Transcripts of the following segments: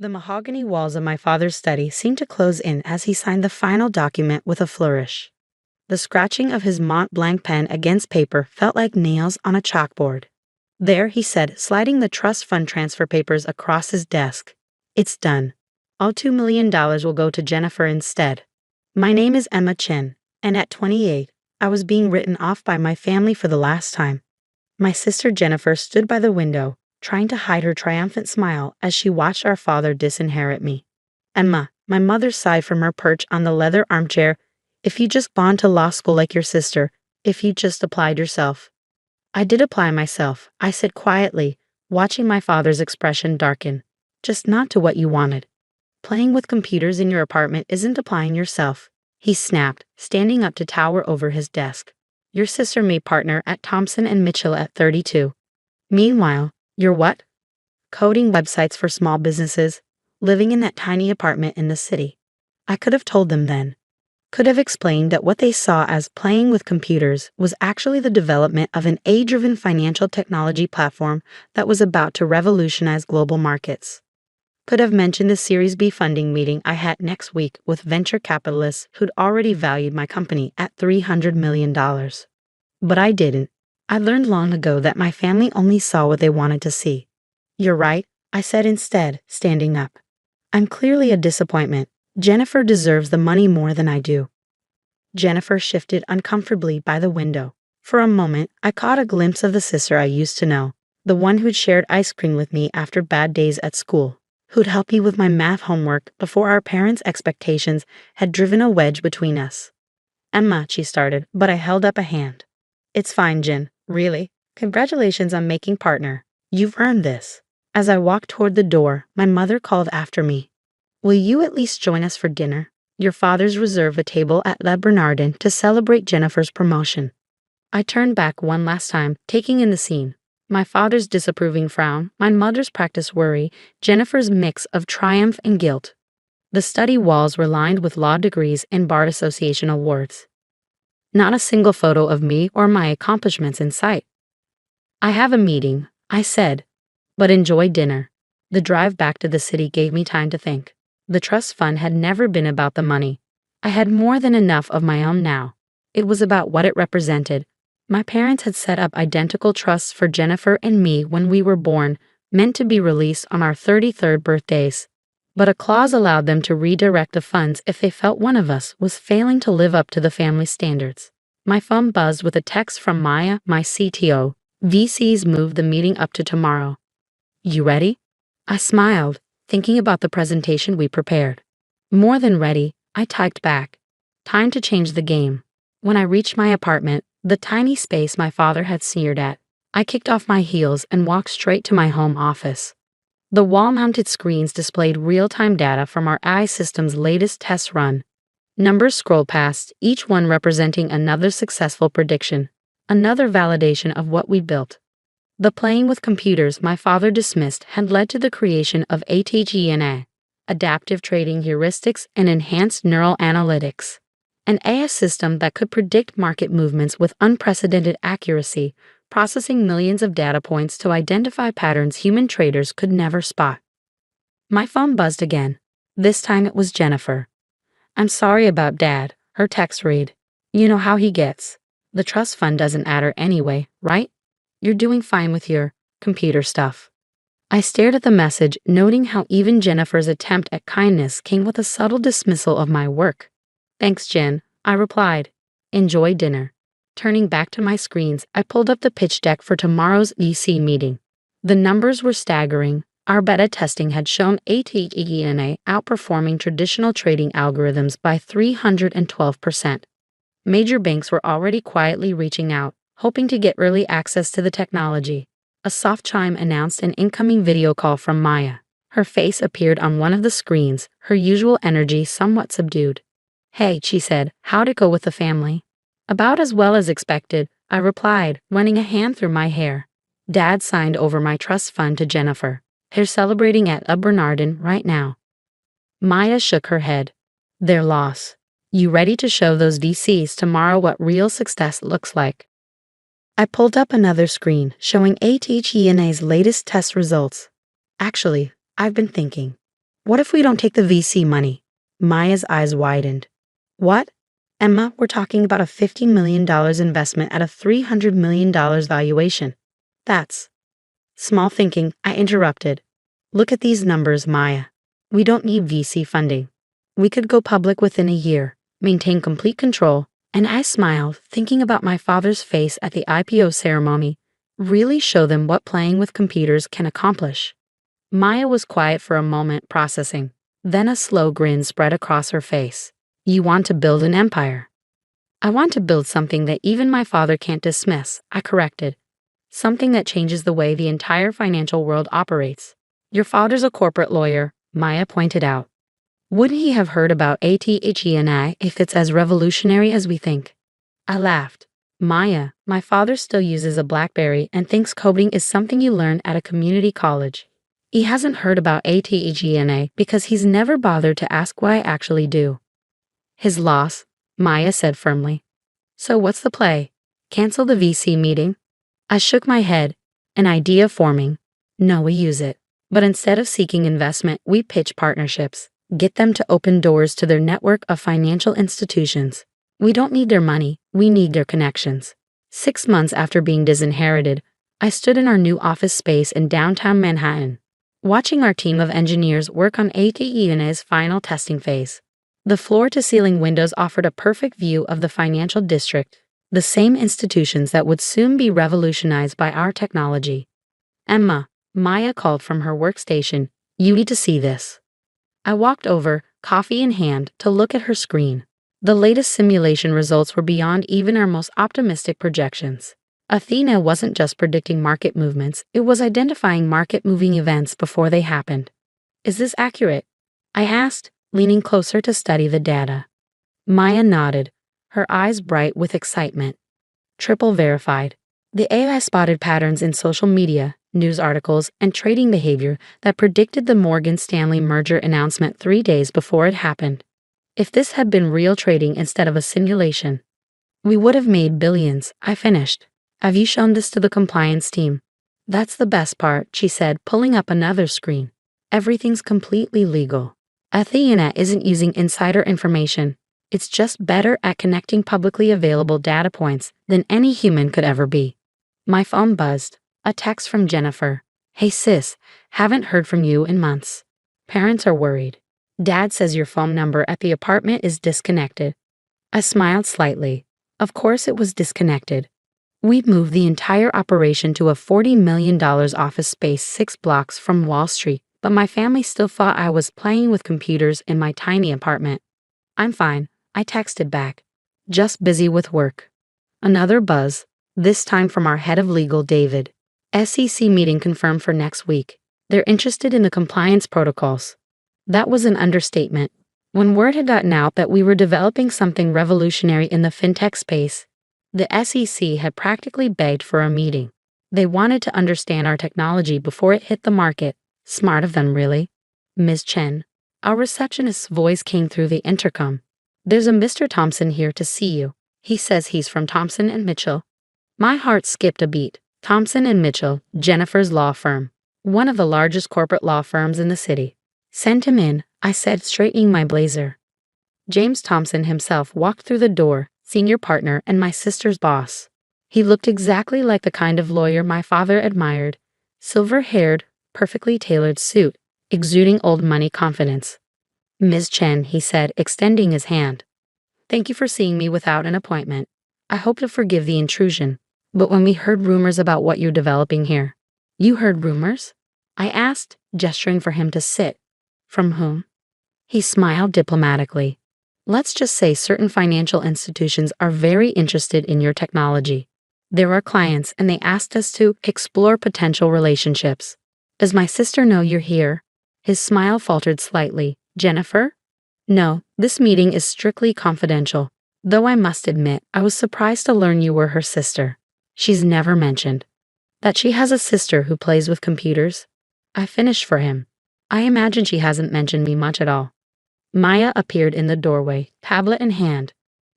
The mahogany walls of my father's study seemed to close in as he signed the final document with a flourish. The scratching of his Mont Blanc pen against paper felt like nails on a chalkboard. There, he said, sliding the trust fund transfer papers across his desk. It's done. All $2 million will go to Jennifer instead. My name is Emma Chin, and at 28, I was being written off by my family for the last time. My sister Jennifer stood by the window, trying to hide her triumphant smile as she watched our father disinherit me. Emma, my mother sighed from her perch on the leather armchair, if you just gone to law school like your sister, if you just applied yourself. I did apply myself, I said quietly, watching my father's expression darken. Just not to what you wanted. Playing with computers in your apartment isn't applying yourself, he snapped, standing up to tower over his desk. Your sister made partner at Thompson and Mitchell at 32. Meanwhile, you're what? Coding websites for small businesses, living in that tiny apartment in the city. I could have told them then. Could have explained that what they saw as playing with computers was actually the development of an AI-driven financial technology platform that was about to revolutionize global markets. Could have mentioned the Series B funding meeting I had next week with venture capitalists who'd already valued my company at $300 million. But I didn't. I learned long ago that my family only saw what they wanted to see. You're right, I said instead, standing up. I'm clearly a disappointment. Jennifer deserves the money more than I do. Jennifer shifted uncomfortably by the window. For a moment, I caught a glimpse of the sister I used to know, the one who'd shared ice cream with me after bad days at school, who'd help me with my math homework before our parents' expectations had driven a wedge between us. Emma, she started, but I held up a hand. It's fine, Jen, really. Congratulations on making partner. You've earned this. As I walked toward the door, my mother called after me. Will you at least join us for dinner? Your father's reserved a table at Le Bernardin to celebrate Jennifer's promotion. I turned back one last time, taking in the scene. My father's disapproving frown, my mother's practiced worry, Jennifer's mix of triumph and guilt. The study walls were lined with law degrees and Bar Association awards. Not a single photo of me or my accomplishments in sight. I have a meeting, I said, but enjoy dinner. The drive back to the city gave me time to think. The trust fund had never been about the money. I had more than enough of my own now. It was about what it represented. My parents had set up identical trusts for Jennifer and me when we were born, meant to be released on our 33rd birthdays. But a clause allowed them to redirect the funds if they felt one of us was failing to live up to the family standards. My phone buzzed with a text from Maya, my CTO. VCs moved the meeting up to tomorrow. You ready? I smiled, thinking about the presentation we prepared. More than ready, I typed back. Time to change the game. When I reached my apartment, the tiny space my father had sneered at, I kicked off my heels and walked straight to my home office. The wall-mounted screens displayed real-time data from our AI system's latest test run. Numbers scrolled past, each one representing another successful prediction, another validation of what we built. The playing with computers my father dismissed had led to the creation of ATGNA, adaptive trading heuristics and enhanced neural analytics, an AI system that could predict market movements with unprecedented accuracy, processing millions of data points to identify patterns human traders could never spot. My phone buzzed again. This time it was Jennifer. I'm sorry about Dad, her text read. You know how he gets. The trust fund doesn't matter anyway, right? You're doing fine with your computer stuff. I stared at the message, noting how even Jennifer's attempt at kindness came with a subtle dismissal of my work. Thanks, Jen, I replied. Enjoy dinner. Turning back to my screens, I pulled up the pitch deck for tomorrow's EC meeting. The numbers were staggering. Our beta testing had shown ATGNA outperforming traditional trading algorithms by 312%. Major banks were already quietly reaching out, hoping to get early access to the technology. A soft chime announced an incoming video call from Maya. Her face appeared on one of the screens, her usual energy somewhat subdued. Hey, she said, how'd it go with the family? About as well as expected, I replied, running a hand through my hair. Dad signed over my trust fund to Jennifer. They're celebrating at Le Bernardin right now. Maya shook her head. Their loss. You ready to show those VCs tomorrow what real success looks like? I pulled up another screen showing ATGNA's latest test results. Actually, I've been thinking. What if we don't take the VC money? Maya's eyes widened. What? Emma, we're talking about a $50 million investment at a $300 million valuation. That's small thinking, I interrupted. Look at these numbers, Maya. We don't need VC funding. We could go public within a year, maintain complete control, and I smiled, thinking about my father's face at the IPO ceremony. Really show them what playing with computers can accomplish. Maya was quiet for a moment, processing. Then a slow grin spread across her face. You want to build an empire. I want to build something that even my father can't dismiss, I corrected. Something that changes the way the entire financial world operates. Your father's a corporate lawyer, Maya pointed out. Wouldn't he have heard about ATHENI if it's as revolutionary as we think? I laughed. Maya, my father still uses a BlackBerry and thinks coding is something you learn at a community college. He hasn't heard about ATHENI because he's never bothered to ask what I actually do. His loss, Maya said firmly. So what's the play? Cancel the VC meeting? I shook my head. An idea forming. No, we use it. But instead of seeking investment, we pitch partnerships. Get them to open doors to their network of financial institutions. We don't need their money, we need their connections. 6 months after being disinherited, I stood in our new office space in downtown Manhattan, watching our team of engineers work on ATENI's final testing phase. The floor-to-ceiling windows offered a perfect view of the financial district, the same institutions that would soon be revolutionized by our technology. Emma, Maya called from her workstation, you need to see this. I walked over, coffee in hand, to look at her screen. The latest simulation results were beyond even our most optimistic projections. Athena wasn't just predicting market movements, it was identifying market-moving events before they happened. Is this accurate? I asked, leaning closer to study the data. Maya nodded, her eyes bright with excitement. Triple verified. The AI spotted patterns in social media, news articles, and trading behavior that predicted the Morgan Stanley merger announcement 3 days before it happened. If this had been real trading instead of a simulation, we would have made billions, I finished. Have you shown this to the compliance team? That's the best part, she said, pulling up another screen. Everything's completely legal. Athena isn't using insider information. It's just better at connecting publicly available data points than any human could ever be. My phone buzzed. A text from Jennifer. Hey sis, haven't heard from you in months. Parents are worried. Dad says your phone number at the apartment is disconnected. I smiled slightly. Of course it was disconnected. We'd moved the entire operation to a $40 million office space 6 blocks from Wall Street, but my family still thought I was playing with computers in my tiny apartment. I'm fine, I texted back. Just busy with work. Another buzz, this time from our head of legal, David. SEC meeting confirmed for next week. They're interested in the compliance protocols. That was an understatement. When word had gotten out that we were developing something revolutionary in the fintech space, the SEC had practically begged for a meeting. They wanted to understand our technology before it hit the market. Smart of them, really. Ms. Chen. Our receptionist's voice came through the intercom. There's a Mr. Thompson here to see you. He says he's from Thompson and Mitchell. My heart skipped a beat. Thompson and Mitchell, Jennifer's law firm. One of the largest corporate law firms in the city. Send him in, I said, straightening my blazer. James Thompson himself walked through the door, senior partner and my sister's boss. He looked exactly like the kind of lawyer my father admired. Silver-haired, perfectly tailored suit, exuding old money confidence. Ms. Chen, he said, extending his hand. Thank you for seeing me without an appointment. I hope you'll forgive the intrusion. But when we heard rumors about what you're developing here. You heard rumors? I asked, gesturing for him to sit. From whom? He smiled diplomatically. Let's just say certain financial institutions are very interested in your technology. They're our clients and they asked us to explore potential relationships. Does my sister know you're here? His smile faltered slightly. Jennifer? No, this meeting is strictly confidential. Though I must admit, I was surprised to learn you were her sister. She's never mentioned that she has a sister who plays with computers. I finished for him. I imagine she hasn't mentioned me much at all. Maya appeared in the doorway, tablet in hand.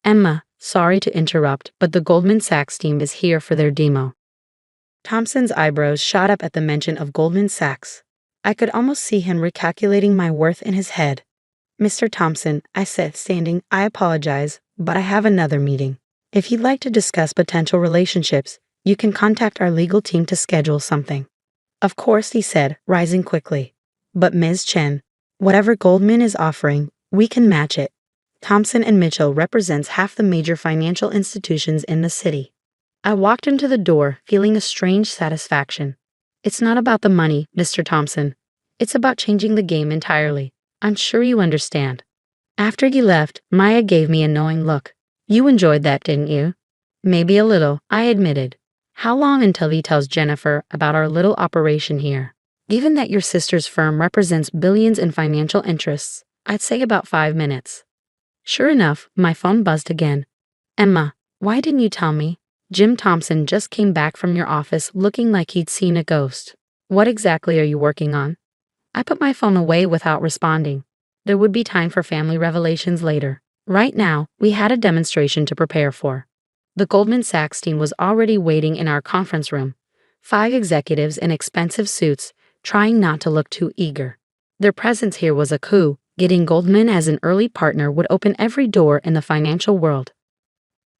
Emma, sorry to interrupt, but the Goldman Sachs team is here for their demo. Thompson's eyebrows shot up at the mention of Goldman Sachs. I could almost see him recalculating my worth in his head. Mr. Thompson, I said, standing, I apologize, but I have another meeting. If you'd like to discuss potential relationships, you can contact our legal team to schedule something. Of course, he said, rising quickly. But Ms. Chen, whatever Goldman is offering, we can match it. Thompson and Mitchell represents half the major financial institutions in the city. I walked into the door, feeling a strange satisfaction. It's not about the money, Mr. Thompson. It's about changing the game entirely. I'm sure you understand. After he left, Maya gave me a knowing look. You enjoyed that, didn't you? Maybe a little, I admitted. How long until he tells Jennifer about our little operation here? Given that your sister's firm represents billions in financial interests, I'd say about 5 minutes. Sure enough, my phone buzzed again. Emma, why didn't you tell me? Jim Thompson just came back from your office looking like he'd seen a ghost. What exactly are you working on? I put my phone away without responding. There would be time for family revelations later. Right now, we had a demonstration to prepare for. The Goldman Sachs team was already waiting in our conference room. 5 executives in expensive suits, trying not to look too eager. Their presence here was a coup. Getting Goldman as an early partner would open every door in the financial world.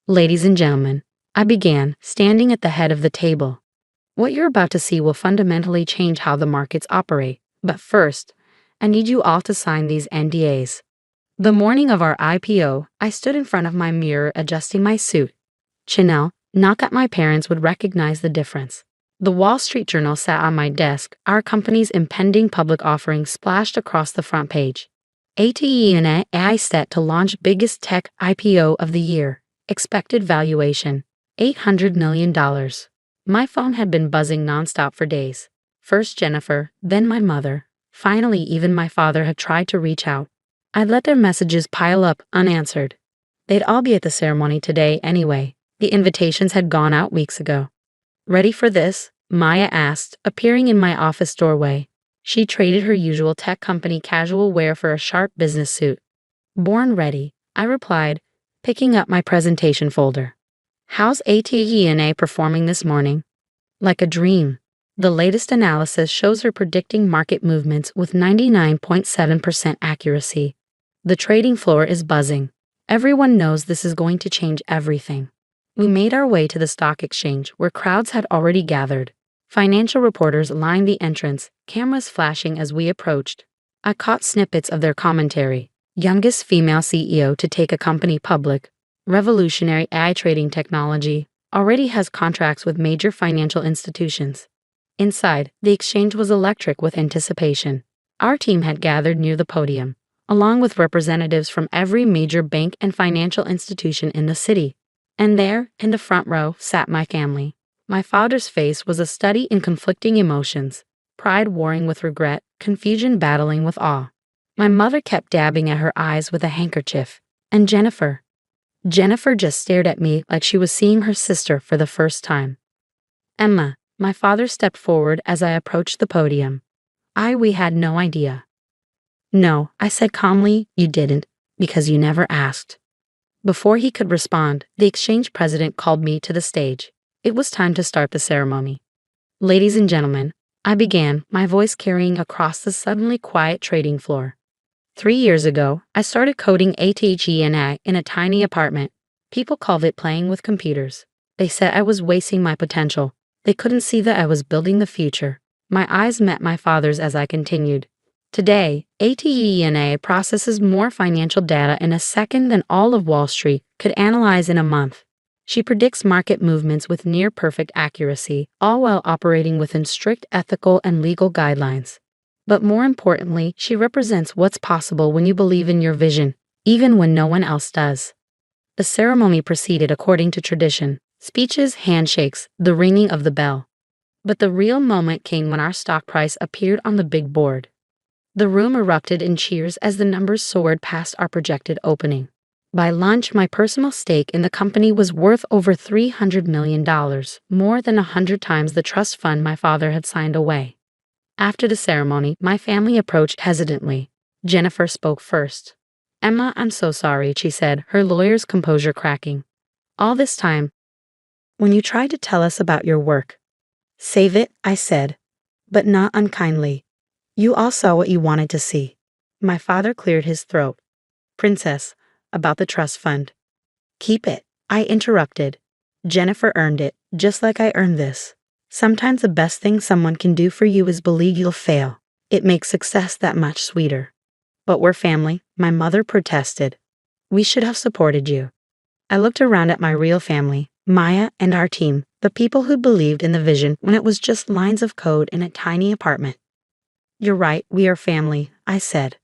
Ladies and gentlemen, I began, standing at the head of the table. What you're about to see will fundamentally change how the markets operate. But first, I need you all to sign these NDAs. The morning of our IPO, I stood in front of my mirror adjusting my suit. Chanel, not that my parents would recognize the difference. The Wall Street Journal sat on my desk, our company's impending public offering splashed across the front page. ATE and AI set to launch biggest tech IPO of the year. Expected valuation, $800 million. My phone had been buzzing nonstop for days. First Jennifer, then my mother. Finally, even my father had tried to reach out. I'd let their messages pile up unanswered. They'd all be at the ceremony today anyway. The invitations had gone out weeks ago. Ready for this? Maya asked, appearing in my office doorway. She traded her usual tech company casual wear for a sharp business suit. Born ready, I replied, picking up my presentation folder. How's ATE&A performing this morning? Like a dream. The latest analysis shows her predicting market movements with 99.7% accuracy. The trading floor is buzzing. Everyone knows this is going to change everything. We made our way to the stock exchange where crowds had already gathered. Financial reporters lined the entrance, cameras flashing as we approached. I caught snippets of their commentary. Youngest female CEO to take a company public. Revolutionary AI trading technology. Already has contracts with major financial institutions. Inside, the exchange was electric with anticipation. Our team had gathered near the podium, along with representatives from every major bank and financial institution in the city. And there, in the front row, sat my family. My father's face was a study in conflicting emotions, pride warring with regret, confusion battling with awe. My mother kept dabbing at her eyes with a handkerchief. And Jennifer just stared at me like she was seeing her sister for the first time. Emma, my father stepped forward as I approached the podium. We had no idea. No, I said calmly, you didn't, because you never asked. Before he could respond, the exchange president called me to the stage. It was time to start the ceremony. Ladies and gentlemen, I began, my voice carrying across the suddenly quiet trading floor. 3 years ago, I started coding ATE&A in a tiny apartment. People called it playing with computers. They said I was wasting my potential. They couldn't see that I was building the future. My eyes met my father's as I continued. Today, ATE&A processes more financial data in a second than all of Wall Street could analyze in a month. She predicts market movements with near-perfect accuracy, all while operating within strict ethical and legal guidelines. But more importantly, she represents what's possible when you believe in your vision, even when no one else does. The ceremony proceeded according to tradition. Speeches, handshakes, the ringing of the bell. But the real moment came when our stock price appeared on the big board. The room erupted in cheers as the numbers soared past our projected opening. By lunch, my personal stake in the company was worth over $300 million, more than 100 times the trust fund my father had signed away. After the ceremony, my family approached hesitantly. Jennifer spoke first. Emma, I'm so sorry, she said, her lawyer's composure cracking. All this time, when you tried to tell us about your work. Save it, I said, but not unkindly. You all saw what you wanted to see. My father cleared his throat. Princess, about the trust fund. Keep it, I interrupted. Jennifer earned it, just like I earned this. Sometimes the best thing someone can do for you is believe you'll fail. It makes success that much sweeter. But we're family, my mother protested. We should have supported you. I looked around at my real family, Maya and our team, the people who believed in the vision when it was just lines of code in a tiny apartment. You're right, we are family, I said.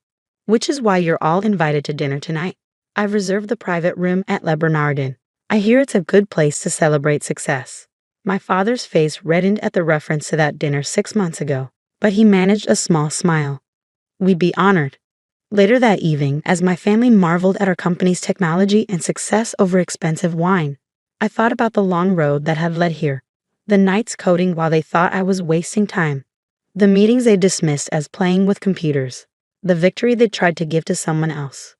Which is why you're all invited to dinner tonight. I've reserved the private room at Le Bernardin. I hear it's a good place to celebrate success. My father's face reddened at the reference to that dinner 6 months ago, but he managed a small smile. We'd be honored. Later that evening, as my family marveled at our company's technology and success over expensive wine, I thought about the long road that had led here. The nights coding while they thought I was wasting time. The meetings they dismissed as playing with computers. The victory they tried to give to someone else.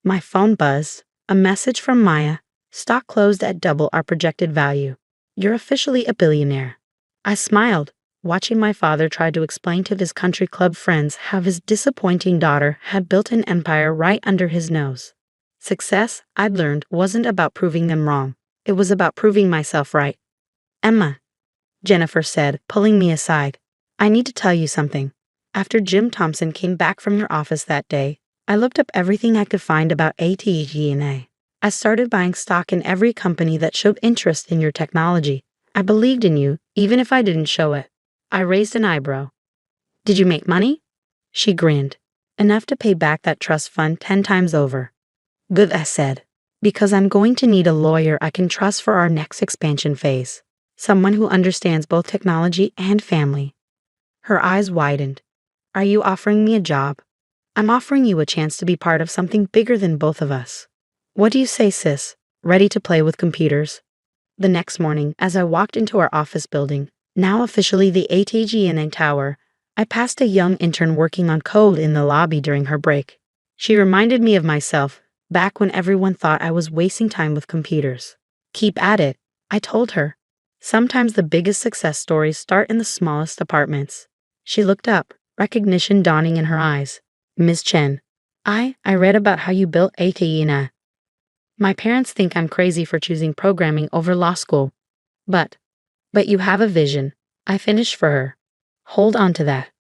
My phone buzzed. A message from Maya. Stock closed at double our projected value. You're officially a billionaire. I smiled, watching my father try to explain to his country club friends how his disappointing daughter had built an empire right under his nose. Success, I'd learned, wasn't about proving them wrong. It was about proving myself right. Emma, Jennifer said, pulling me aside. I need to tell you something. After Jim Thompson came back from your office that day, I looked up everything I could find about ATG&A. I started buying stock in every company that showed interest in your technology. I believed in you, even if I didn't show it. I raised an eyebrow. Did you make money? She grinned. Enough to pay back that trust fund 10 times over. Good, I said. Because I'm going to need a lawyer I can trust for our next expansion phase. Someone who understands both technology and family. Her eyes widened. Are you offering me a job? I'm offering you a chance to be part of something bigger than both of us. What do you say, sis? Ready to play with computers? The next morning, as I walked into our office building, now officially the ATG&A Tower, I passed a young intern working on code in the lobby during her break. She reminded me of myself, back when everyone thought I was wasting time with computers. Keep at it, I told her. Sometimes the biggest success stories start in the smallest apartments. She looked up, recognition dawning in her eyes. Ms. Chen, I read about how you built ATG&A. My parents think I'm crazy for choosing programming over law school. But you have a vision. I finished for her. Hold on to that.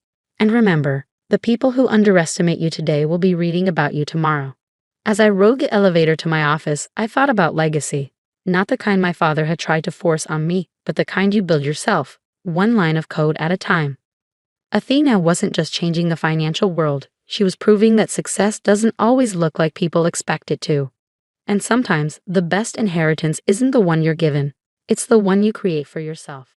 And remember, the people who underestimate you today will be reading about you tomorrow. As I rode the elevator to my office, I thought about legacy. Not the kind my father had tried to force on me, but the kind you build yourself, one line of code at a time. Athena wasn't just changing the financial world, she was proving that success doesn't always look like people expect it to. And sometimes, the best inheritance isn't the one you're given, it's the one you create for yourself.